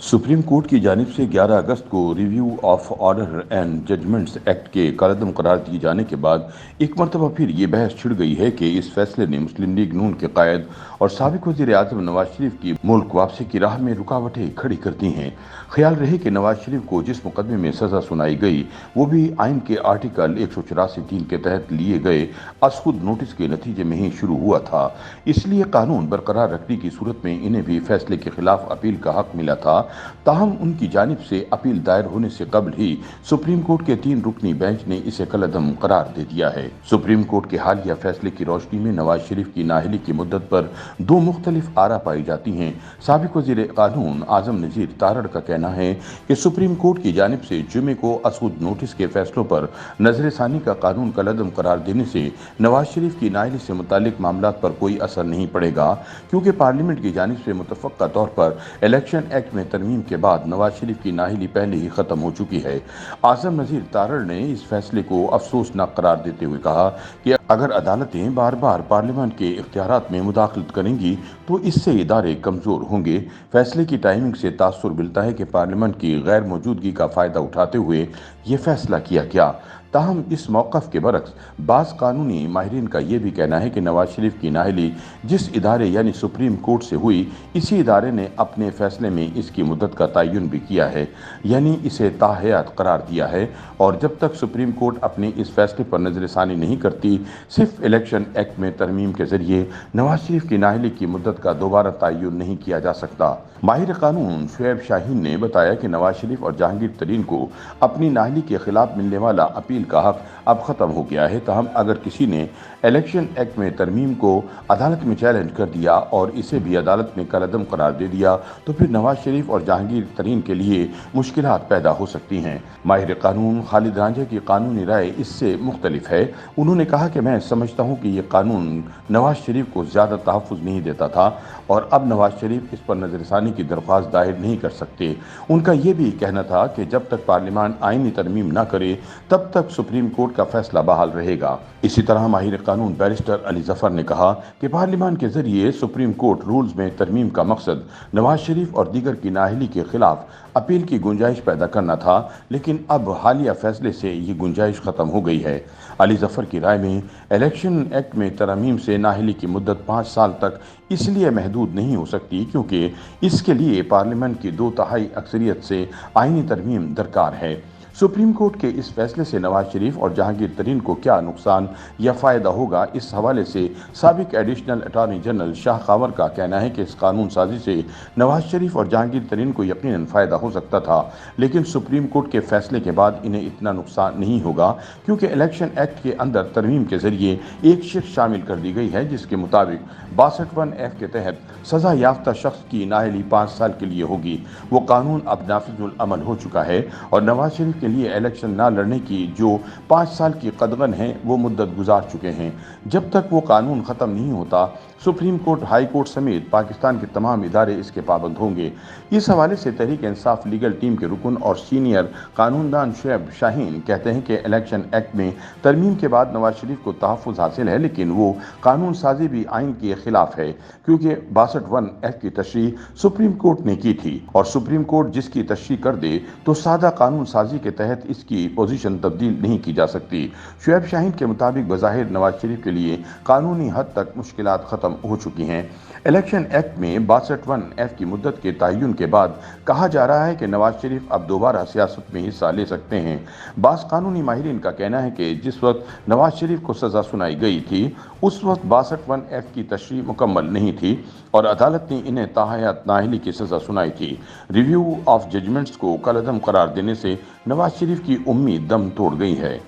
Supreme court की जानिब से 11 अगस्त को review of order and judgments act के कलअदम करार दिए जाने के बाद एक मरतबा फिर ये बहस छिड़ गई है कि इस फैसले ने मुस्लिम लीग नून के कायद और साबिक वज़ीर आज़म नवाज शरीफ की मुल्क वापसी की राह में रुकावटें खड़ी कर दी हैं। ख्याल रहे कि नवाज शरीफ को जिस मुकदमे में सजा सुनाई गई वो भी आइन के आर्टिकल 184(3) के तहत लिए गए असखुद नोटिस के नतीजे में ही शुरू हुआ था, इसलिए कानून बरकरार रखने की सूरत में इन्हें भी फैसले के खिलाफ अपील का हक मिला था। ताहम उनकी जानिब से अपील दायर होने से कबल ही सुप्रीम कोर्ट के 3 रुकनी बेंच ने इसे कलअदम करार दे दिया है। सुप्रीम कोर्ट के हालिया फैसले की रोशनी में नवाज शरीफ की नाअहली की मुद्दत पर 2 मुख्तलिफ आरा पाई जाती हैं। साबिक वज़ीर कानून आज़म नज़ीर तारड़ का कहना है कि सुप्रीम कोर्ट की जानिब से जुमे को असखुद नोटिस के फैसलों पर नजरसानी का कानून कलअदम करार देने से नवाज शरीफ की नाअहली से मुतालिक मामलात पर कोई असर नहीं पड़ेगा, क्योंकि पार्लियामेंट की जानिब से मुतफ़क्का तौर पर इलेक्शन एक्ट में तरमीम के बाद नवाज शरीफ की नाअहली पहले ही खत्म हो चुकी है। आज़म नज़ीर तारड़ ने इस फैसले को अफसोसनाक करार देते हुए कहा कि अगर अदालतें बार बार पार्लियामेंट के इख्तियारात में मुदाखलत करेंगी तो इससे इदारे कमज़ोर होंगे। फैसले की टाइमिंग से तासुर मिलता है कि पार्लियामेंट की गैर मौजूदगी का फ़ायदा उठाते हुए ये फैसला किया गया। ताहम इस मौक़िफ़ के बरक्स बाज़ कानूनी माहिरीन का ये भी कहना है कि नवाज शरीफ की नाअहली जिस इदारे यानी सुप्रीम कोर्ट से हुई, इसी इदारे ने अपने फैसले में इसकी मुद्दत का तयन भी किया है, यानी इसे ताहयात करार दिया है। और जब तक सुप्रीम कोर्ट अपने इस फैसले पर नजरसानी नहीं करती, सिर्फ इलेक्शन एक्ट में तरमीम के जरिए नवाज शरीफ की नाअहली की मुद्दत का दोबारा तयन नहीं किया जा सकता। माहिर कानून शुएब शाहीन ने बताया कि नवाज शरीफ और जहांगीर तरीन को अपनी नाअहली के खिलाफ मिलने वाला अपील का हक अब ख़त्म हो गया है। तहम अगर किसी ने इलेक्शन एक्ट में तरमीम को अदालत में चैलेंज कर दिया और इसे भी अदालत ने कलअदम करार दे दिया तो फिर नवाज शरीफ और जहांगीर तरीन के लिए मुश्किलात पैदा हो सकती हैं। माहिर कानून खालिद रांझा की कानूनी राय इससे मुख्तलिफ है। उन्होंने कहा कि मैं समझता हूँ कि ये कानून नवाज शरीफ को ज़्यादा तहफ़्फ़ुज़ नहीं देता था और अब नवाज शरीफ इस पर नजरसानी की दरख्वास्त दायर नहीं कर सकते। उनका ये भी कहना था कि जब तक पार्लियामान आईनी तरमीम न करे तब तक सुप्रीम कोर्ट का फैसला बहाल रहेगा। इसी तरह माहिर कानून बैरिस्टर अली जफर ने कहा कि पार्लियामान के जरिए सुप्रीम कोर्ट रूल्स में तरमीम का मकसद नवाज शरीफ और दीगर की नाअहली के खिलाफ अपील की गुंजाइश पैदा करना था, लेकिन अब हालिया फैसले से ये गुंजाइश ख़त्म हो गई है। अली जफर की राय में इलेक्शन एक्ट में तरमीम से नाअहली की मुद्दत 5 साल तक इसलिए महदूद नहीं हो सकती क्योंकि इसके लिए पार्लियामेंट की 2/3 अक्सरियत से आईनी तरमीम दरकार है। सुप्रीम कोर्ट के इस फैसले से नवाज शरीफ और जहांगीर तरीन को क्या नुकसान या फ़ायदा होगा, इस हवाले से साबिक एडिशनल अटॉर्नी जनरल शाह कावर का कहना है कि इस कानून साजी से नवाज शरीफ और जहांगीर तरीन को यकीनन फ़ायदा हो सकता था, लेकिन सुप्रीम कोर्ट के फैसले के बाद इन्हें इतना नुकसान नहीं होगा क्योंकि इलेक्शन एक्ट के अंदर तरमीम के जरिए एक शिक्ष शामिल कर दी गई है जिसके मुताबिक 62(1)(f) के तहत सज़ा याफ्ता शख्स की नाअहली 5 साल के लिए होगी। वो कानून अब नाफिजुल अमल हो चुका है और नवाज शरीफ के लिए इलेक्शन ना लड़ने की जो 5 साल की कदगन है वो मुद्दत गुजार चुके हैं। जब तक वो कानून ख़त्म नहीं होता, सुप्रीम कोर्ट, हाई कोर्ट समेत पाकिस्तान के तमाम इदारे इसके पाबंद होंगे। इस हवाले से तहरीक इंसाफ लीगल टीम के रुकन और सीनियर कानूनदान शुएब शाहीन कहते हैं कि इलेक्शन एक्ट में तरमीम के बाद नवाज शरीफ को तहफ़्फ़ुज़ हासिल है, लेकिन वो कानून साजी भी आइन के खिलाफ है क्योंकि 62(1)(f) की तशरीह सुप्रीम कोर्ट ने की थी और सुप्रीम कोर्ट जिसकी तशरीह कर दे तो सादा कानून साजी के तहत इसकी पोजीशन तब्दील नहीं की जा सकती। शुएब शाहीन के मुताबिक बज़ाहिर नवाज शरीफ के लिए कानूनी हद तक मुश्किलात ख़त्म हो चुकी हैं। इलेक्शन एक्ट में 62(1)(f) की मुद्दत के तयन के बाद कहा जा रहा है कि नवाज शरीफ अब दोबारा सियासत में हिस्सा ले सकते हैं। बाज़ कानूनी माहिरीन का कहना है कि जिस वक्त नवाज शरीफ को सज़ा सुनाई गई थी उस वक्त 62(1)(f) की तशरीह मुकम्मल नहीं थी और अदालत ने इन्हें ताहयात नाअहली की सज़ा सुनाई थी। रिव्यू ऑफ जजमेंट्स को कलअदम करार देने से नवाज शरीफ की उम्मीद दम तोड़ गई है।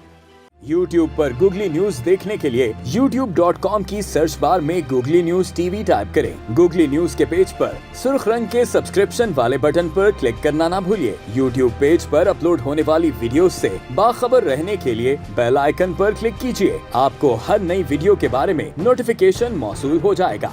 YouTube पर गूगली न्यूज देखने के लिए youtube.com की सर्च बार में गूगली न्यूज टीवी टाइप करें। गूगली न्यूज के पेज पर सुर्ख रंग के सब्सक्रिप्शन वाले बटन पर क्लिक करना ना भूलिए। YouTube पेज पर अपलोड होने वाली वीडियोस से बाखबर रहने के लिए बेल आइकन पर क्लिक कीजिए। आपको हर नई वीडियो के बारे में नोटिफिकेशन मौसूल हो जाएगा।